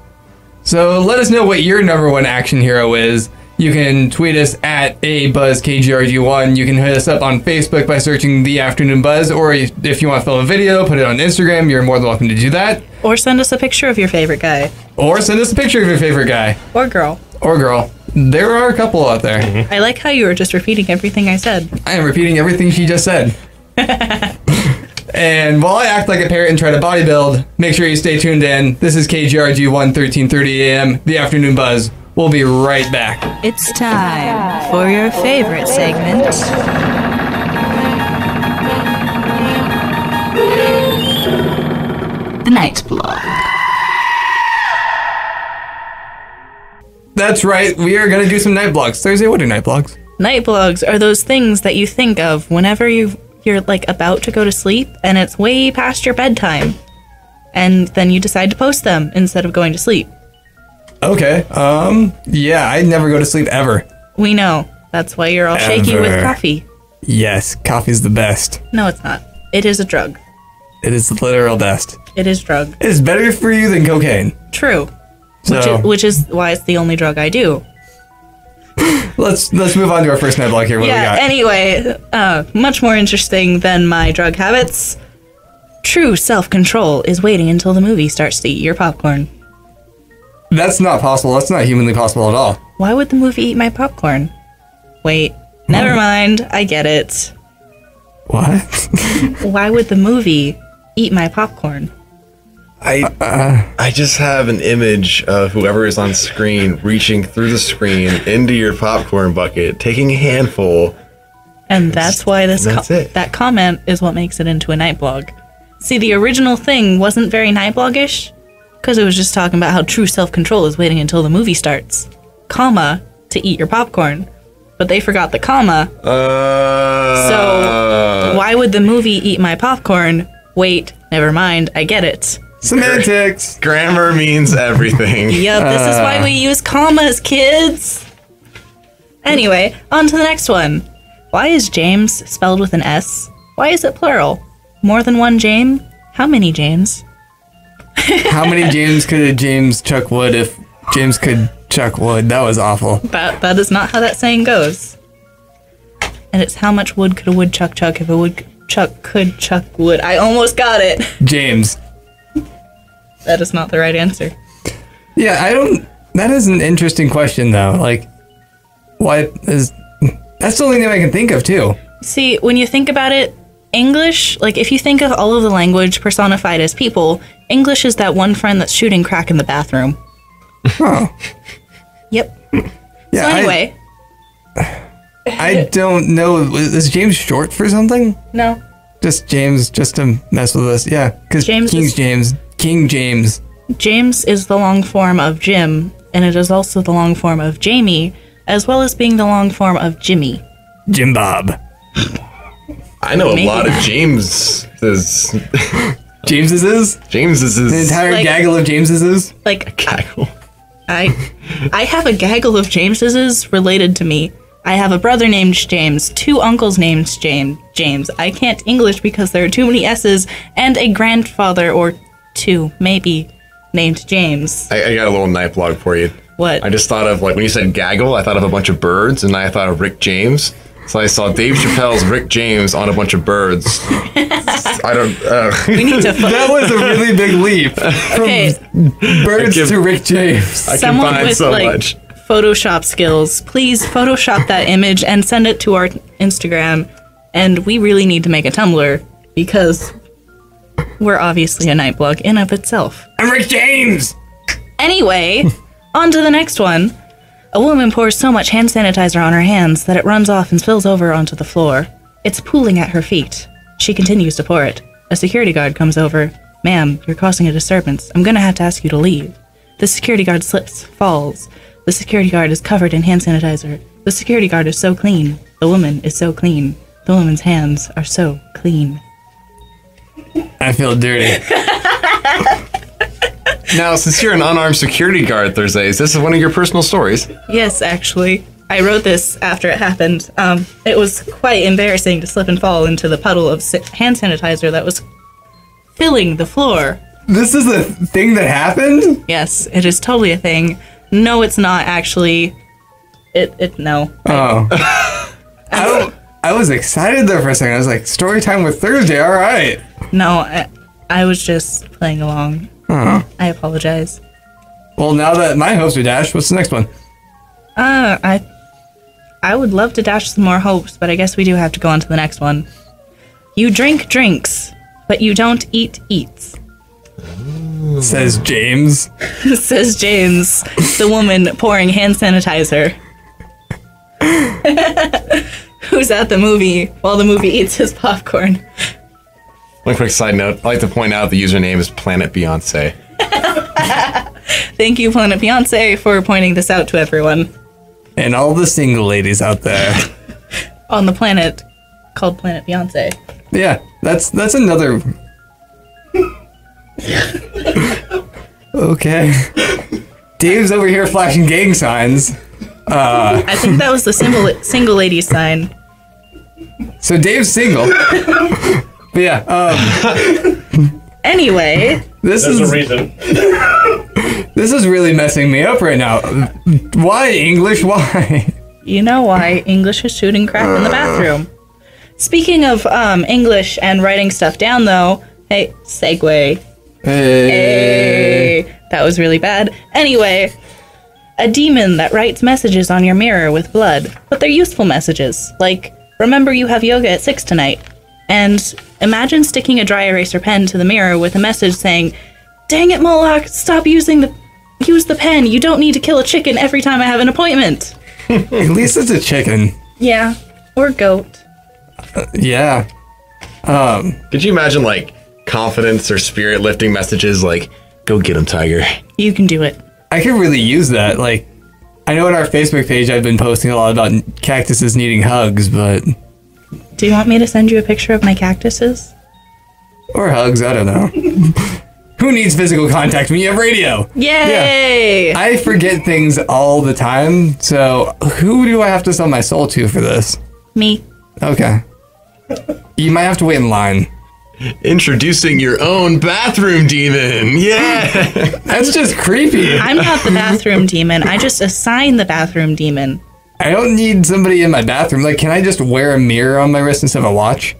So let us know what your number one action hero is. You can tweet us at ABuzzKGRG1. You can hit us up on Facebook by searching The Afternoon Buzz, or if you want to film a video, put it on Instagram, you're more than welcome to do that.
Or send us a picture of your favorite guy.
Or send us a picture of your favorite guy.
Or girl.
Or girl. There are a couple out there.
I like how you were just repeating everything I said.
I am repeating everything she just said. And while I act like a parrot and try to bodybuild, make sure you stay tuned in. This is KGRG 1330 AM, The Afternoon Buzz. We'll be right back.
It's time for your favorite segment. The Night Blog.
That's right, we are going to do some night blogs. Thursday, what are night blogs?
Night blogs are those things that you think of whenever you're like about to go to sleep and it's way past your bedtime. And then you decide to post them instead of going to sleep.
Okay, yeah, I never go to sleep ever.
We know. That's why you're all shaky with
Ever.
coffee.
Yes, coffee's the best.
No, it's not. It is a drug.
It is the literal best.
It is drug.
It is better for you than cocaine.
True.
So,
Which is why it's the only drug I do.
let's move on to our first night blog here. What do we
Yeah,
got?
anyway, much more interesting than my drug habits. True self-control is waiting until the movie starts to eat your popcorn.
That's not possible. That's not humanly possible at all.
Why would the movie eat my popcorn? Wait, never mind, I get it.
What?
Why would the movie eat my popcorn?
I just have an image of whoever is on screen reaching through the screen into your popcorn bucket, taking a handful.
And that's why
that's it.
that comment is what makes it into a night blog. See, the original thing wasn't very night bloggish, because it was just talking about how true self-control is waiting until the movie starts, comma, to eat your popcorn. But they forgot the comma. So why would the movie eat my popcorn? Wait, never mind, I get it.
Semantics.
Grammar means everything.
Yep, this is why we use commas, kids. Anyway, on to the next one. Why is James spelled with an S? Why is it plural? More than one James? How many James?
How many James could a James chuck wood if James could chuck wood? That was awful.
That is not how that saying goes. And it's how much wood could a woodchuck chuck if a woodchuck could chuck wood. I almost got it.
James.
That is not the right answer.
Yeah, I don't. That is an interesting question, though. Like, what is. That's the only name I can think of, too.
See, when you think about it, English, like if you think of all of the language personified as people, English is that one friend that's shooting crack in the bathroom.
Oh.
Yep.
Yeah,
So anyway,
I don't know. Is James short for something?
no.
Just James, just to mess with us. Yeah, because
James
King
is-
James. King James.
James is the long form of Jim, and it is also the long form of Jamie, as well as being the long form of Jimmy.
Jim Bob.
I know
Maybe.
a lot of Jameses.
James's is?
Jameses
The
is
entire
Like-
gaggle of James's is?
Like,
gaggle.
I have a gaggle of Jameses related to me. I have a brother named James, two uncles named James. I can't English because there are too many S's, and a grandfather or two, maybe, named James.
I got a little night blog for you.
What?
I just thought of, like, when you said gaggle, I thought of a bunch of birds, and I thought of Rick James. So I saw Dave Chappelle's Rick James on a bunch of birds. I don't.
We need to.
That was a really big leap. From
Okay,
birds
I give-
to Rick James.
I
someone
combine
with
so
like
much.
Photoshop skills, please Photoshop that image and send it to our Instagram. And we really need to make a Tumblr because we're obviously a night blog in of itself.
I'm Rick James!
Anyway, on to the next one. A woman pours so much hand sanitizer on her hands that it runs off and spills over onto the floor. It's pooling at her feet. She continues to pour it. A security guard comes over. Ma'am, you're causing a disturbance. I'm gonna have to ask you to leave. The security guard slips, falls. The security guard is covered in hand sanitizer. The security guard is so clean. The woman is so clean. The woman's hands are so clean.
I feel dirty.
Now, since you're an unarmed security guard, Thursday, is this one of your personal stories?
Yes, actually. I wrote this after it happened. It was quite embarrassing to slip and fall into the puddle of hand sanitizer that was filling the floor.
This is a thing that happened?
Yes, it is totally a thing. No, it's not actually. No.
Oh. I was excited there for a second. I was like, story time with Thursday, all right.
No, I was just playing along.
Oh.
I apologize.
Well, now that my hopes are dashed, what's the next one?
I would love to dash some more hopes, but I guess we do have to go on to the next one. You drink drinks, but you don't eat eats.
Says James.
Says James, the woman pouring hand sanitizer. Who's at the movie while the movie eats his popcorn.
One quick side note, I'd like to point out the username is Planet Beyonce.
Thank you, Planet Beyonce, for pointing this out to everyone.
And all the single ladies out there.
On the planet called Planet Beyonce.
Yeah, that's another... Okay. Dave's over here flashing gang signs.
I think that was the single lady sign.
So Dave's single. But yeah,
Anyway,
this
There's
is
a reason.
this is really messing me up right now. Why English? Why?
you know why English is shooting crap in the bathroom. Speaking of English and writing stuff down, though, hey, segue. Hey, that was really bad. Anyway, a demon that writes messages on your mirror with blood, but they're useful messages. Like, remember you have yoga at 6 tonight. And imagine sticking a dry eraser pen to the mirror with a message saying, "Dang it, Moloch, stop use the pen. You don't need to kill a chicken every time I have an appointment."
At least it's a chicken.
Yeah, or goat.
Yeah.
Could you imagine, like, confidence or spirit lifting messages like, "Go get him, tiger"?
You can do it.
I could really use that. Like, I know on our Facebook page I've been posting a lot about cactuses needing hugs, but...
Do you want me to send you a picture of my cactuses?
Or hugs, I don't know. Who needs physical contact when you have radio?
Yay!
I forget things all the time, so who do I have to sell my soul to for this?
Me.
Okay. You might have to wait in line.
Introducing your own bathroom demon. Yeah.
That's just creepy.
I'm not the bathroom demon. I just assign the bathroom demon.
I don't need somebody in my bathroom. Like, can I just wear a mirror on my wrist instead of a watch?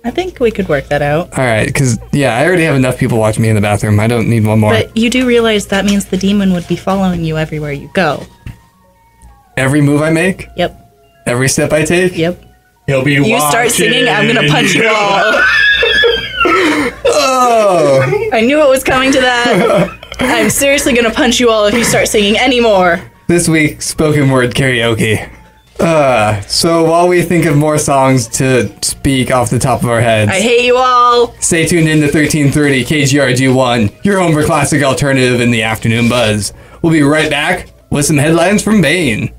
I think we could work that out.
All right, because, yeah, I already have enough people watching me in the bathroom. I don't need one more.
But you do realize that means the demon would be following you everywhere you go.
Every move I make?
Yep.
Every step I take?
Yep.
He'll be
You start singing, I'm gonna punch you all.
Oh!
I knew it was coming to that. I'm seriously gonna punch you all if you start singing anymore.
This week, spoken word karaoke. So while we think of more songs to speak off the top of our heads,
I hate you all.
stay tuned in to 1330 KGRG1, your home for classic alternative in the afternoon buzz. We'll be right back with some headlines from Bane.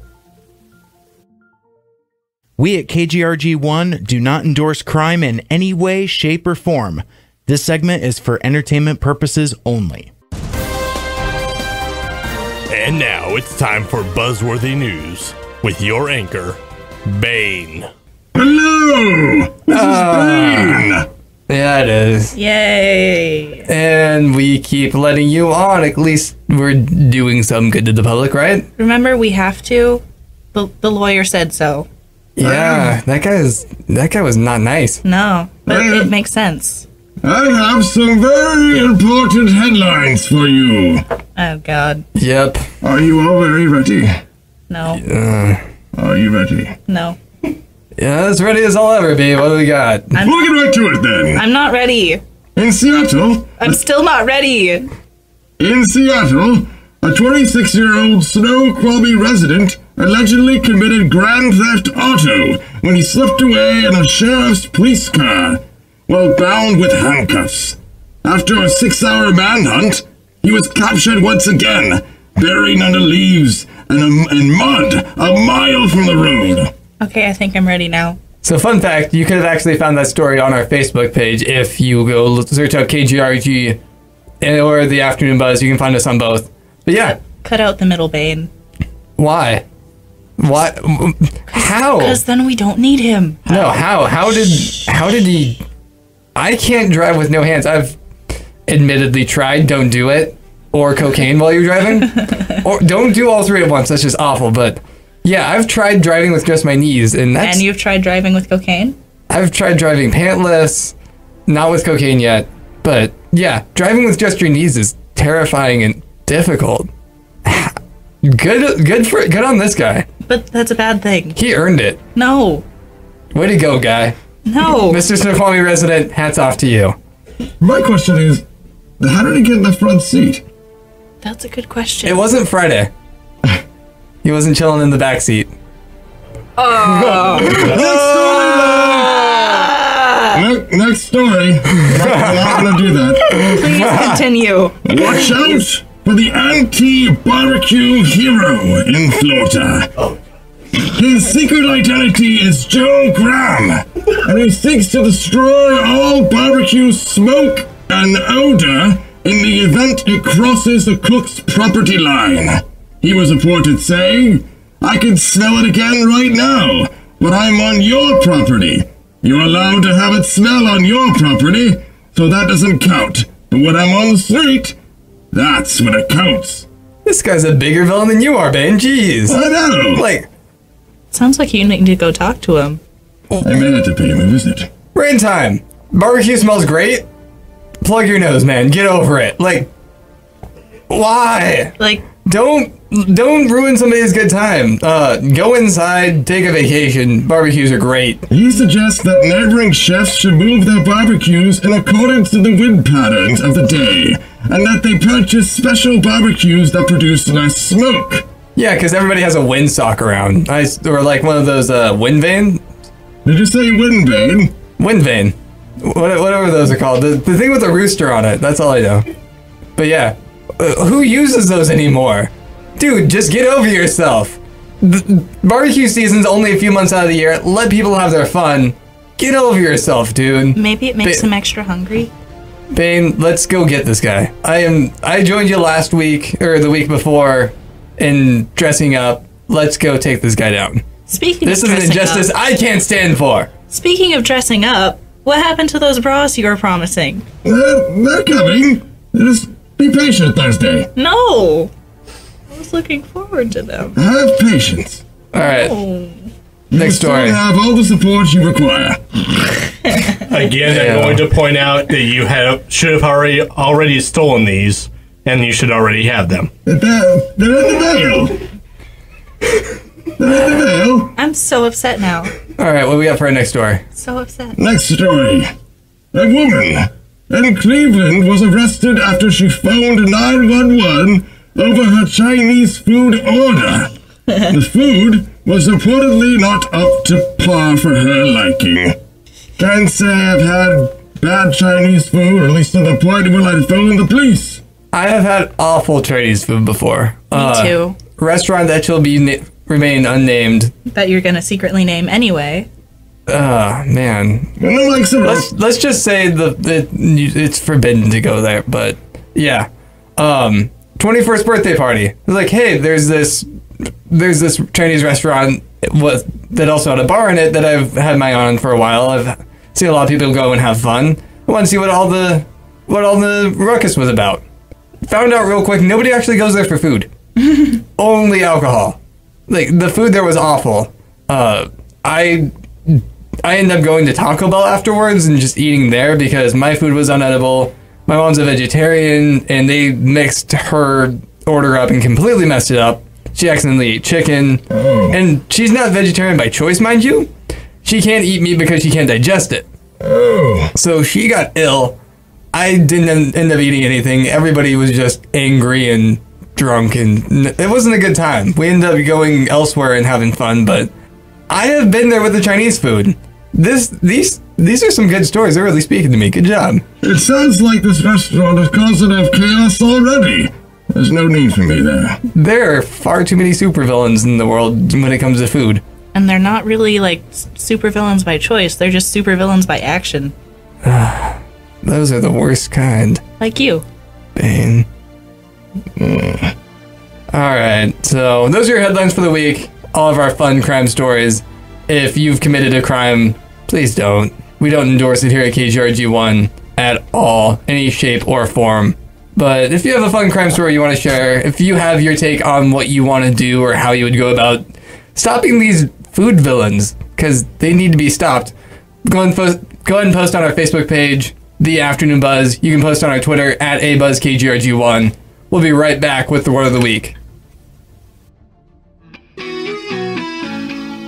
We at KGRG1 do not endorse crime in any way, shape, or form. This segment is for entertainment purposes only.
And now it's time for Buzzworthy News with your anchor, Bane.
Hello! This is Bane!
Yeah, it is.
Yay.
And we keep letting you on. At least we're doing some good to the public, right?
Remember, we have to. The lawyer said so.
Yeah, that guy was not nice.
No, but it makes sense.
I have some very important headlines for you.
Oh, God.
Yep.
Are you all very ready?
No.
Are you ready?
No.
Yeah, as ready as I'll ever be. What do we got?
We'll get right to it then.
I'm not ready.
In Seattle,
I'm still not ready.
a 26-year-old Snoqualmie resident allegedly committed grand theft auto when he slipped away in a sheriff's police car while bound with handcuffs. After a 6-hour manhunt, he was captured once again, buried under leaves and mud a mile from the road.
Okay, I think I'm ready now.
So, fun fact, you could have actually found that story on our Facebook page if you go search out KGRG or the Afternoon Buzz. You can find us on both. But yeah,
Cut out the middle Bane.
why? What? How?
Because then we don't need him.
No, how? How did he? I can't drive with no hands. admittedly tried, don't do it. Or cocaine while you're driving. Or don't do all three at once. That's just awful. But yeah, I've tried driving with just my knees, and that's.
And you've tried driving with cocaine?
I've tried driving pantless, not with cocaine yet. But yeah, driving with just your knees is terrifying and difficult. Good on this guy.
But that's a bad thing.
He earned it.
No.
Way to go, guy.
No.
Mr. Snoqualmie resident, hats off to you.
My question is, how did he get in the front seat?
That's a good question.
It wasn't Friday. He wasn't chilling in the back seat.
Next story. Not gonna do that.
Please continue.
Watch out for the anti-barbecue hero in Florida. His secret identity is Joe Graham, and he seeks to destroy all barbecue smoke and odor in the event it crosses the cook's property line. He was reported saying, "I can smell it again right now, but I'm on your property. You're allowed to have it smell on your property, so that doesn't count. But when I'm on the street, that's when it counts."
This guy's a bigger villain than you are, Ben. Jeez.
I know.
Like,
Sounds like you need to go talk to him.
I may have to pay him a visit.
rain time. Barbecue smells great. Plug your nose, man. Get over it. Like, why?
Like,
Don't ruin somebody's good time. Go inside, take a vacation. Barbecues are great.
He suggests that neighboring chefs should move their barbecues in accordance to the wind patterns of the day, and that they purchase special barbecues that produce less smoke.
Yeah, because everybody has a windsock around. Or like one of those wind vane?
Did you say wind vane?
Wind vane. Whatever those are called. The thing with the rooster on it. That's all I know. But yeah. Who uses those anymore? Dude, just get over yourself. Barbecue season's only a few months out of the year. Let people have their fun. Get over yourself, dude.
maybe it makes him extra hungry.
Bane, let's go get this guy. I joined you last week, or the week before, in dressing up. Let's go take this guy down.
Speaking
This
of
is an
dressing
injustice
up,
I can't stand for.
speaking of dressing up, what happened to those bras you were promising?
They're coming. Just be patient, Thursday.
No! I was looking forward to them.
Have patience.
All right,
Oh.
next story.
You have all the support you require.
Again, I'm going to point out that you should have already stolen these, and you should already have them.
They're in the mail. They're in the mail.
I'm so upset now.
All right, what do we got for our next story?
So upset.
Next story. A woman in Cleveland was arrested after she phoned 911 over her Chinese food order. The food was reportedly not up to par for her liking. Can't say I've had bad Chinese food, or at least to the point where I'd phone the police.
I have had awful Chinese food before.
Me too.
Restaurant that shall remain unnamed.
That you're gonna secretly name anyway.
Man.
And I like some
Let's just say it's forbidden to go there, but yeah. 21st birthday party. It's like, hey, there's this Chinese restaurant that also had a bar in it that I've had my eye on for a while. I've seen a lot of people go and have fun. I want to see what all the ruckus was about. Found out real quick, nobody actually goes there for food. Only alcohol. Like, the food there was awful. I ended up going to Taco Bell afterwards and just eating there because my food was unedible. My mom's a vegetarian, and they mixed her order up and completely messed it up. She accidentally ate chicken. And she's not vegetarian by choice, mind you. She can't eat meat because she can't digest it. So she got ill. I didn't end up eating anything. Everybody was just angry and drunk, and it wasn't a good time. We ended up going elsewhere and having fun, but I have been there with the Chinese food. These are some good stories. They're really speaking to me. Good job.
It sounds like this restaurant is causing enough chaos already. There's no need for me there.
There are far too many supervillains in the world when it comes to food.
And they're not really like supervillains by choice. They're just supervillains by action.
Those are the worst kind.
Like you.
Bane. Alright, so those are your headlines for the week. All of our fun crime stories. If you've committed a crime, please don't. We don't endorse it here at KGRG1. at all, any shape or form. But if you have a fun crime story you want to share, if you have your take on what you want to do or how you would go about stopping these food villains, because they need to be stopped, go ahead and post on our Facebook page, The Afternoon Buzz. You can post on our Twitter at ABuzzKGRG1. We'll be right back with the Word of the Week.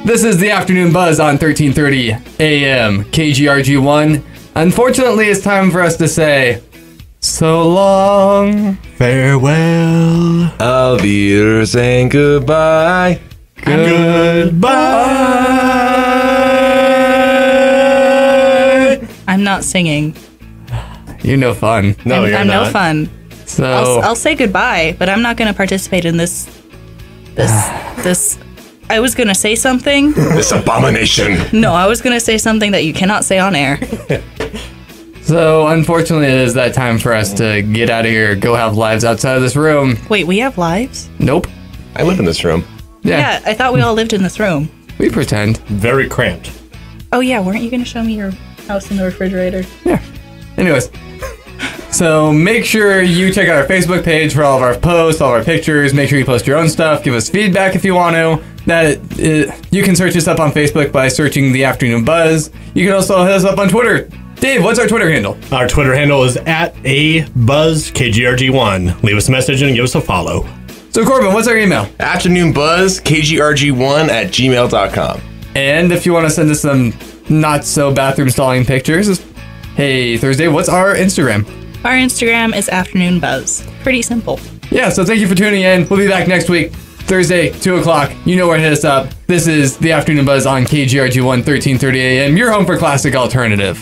This is The Afternoon Buzz on 1330 AM KGRG1. Unfortunately, it's time for us to say, so long,
Farewell.
Auf Wiedersehen, goodbye.
goodbye.
I'm not singing.
You're no fun.
No, you're
I'm
not.
no fun.
So
I'll say goodbye, but I'm not going to participate in this. I was going to say something.
This abomination.
No, I was going to say something that you cannot say on air.
So, unfortunately, it is that time for us to get out of here, go have lives outside of this room.
Wait, we have lives?
Nope.
I live in this room.
Yeah, I thought we all lived in this room.
We pretend.
Very cramped.
Oh yeah, weren't you going to show me your house in the refrigerator?
Yeah. Anyways. So, make sure you check out our Facebook page for all of our posts, all of our pictures. Make sure you post your own stuff. Give us feedback if you want to. You can search us up on Facebook by searching The Afternoon Buzz. You can also hit us up on Twitter. Dave, what's our Twitter handle?
Our Twitter handle is at ABuzzKGRG1. Leave us a message and give us a follow.
So, Corbin, what's our email?
AfternoonBuzzKGRG1@gmail.com.
And if you want to send us some not-so-bathroom stalling pictures, hey, Thursday, what's our Instagram?
Our Instagram is Afternoon Buzz. Pretty simple.
Yeah, so thank you for tuning in. We'll be back next week, Thursday, 2 o'clock. You know where to hit us up. This is The Afternoon Buzz on KGRG1 1330 AM, your home for classic alternative.